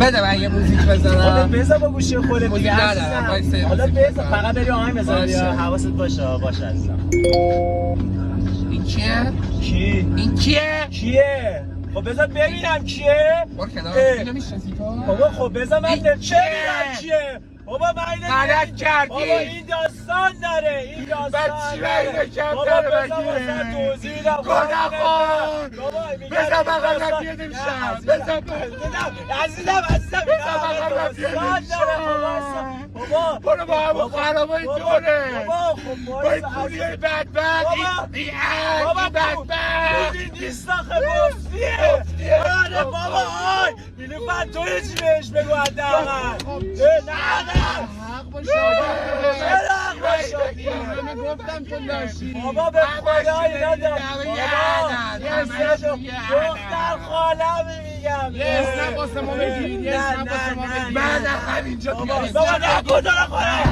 بده من یه موزیک بذارم. حالا بذار با گوشی خودت موزیک ندارم. حالا بذار فقط بری آهنگ بذار بیا حواست باشه عزیزم. این کیه؟ کی؟ این کیه؟ خب بذار ببینم کیه؟ بار کنار اینو میشناسی تو؟ بابا خب بذار من چه میدونم کیه؟ بابا من غلط کردی. بابا این داستان داره این داستان داره. بابا بذار واسه توضیح بدم گناهان. بذار بغل رفیه نمیشم. بذار عزیزم داستان داره بابا برو با همون خرابای دوره. بابا خب با این پولیای بدبخت این بدبخت نیست آخه مفتیه آره بابا آی نیلوفر تو یه چی بهش بگو حداقل نه حق با شادی همه گفتم تو لاشی بابا به خدا اینا دختر خالم میگم یه اسنپ واسه ما بگیر من همینجا بابا نه کجا رو خواهد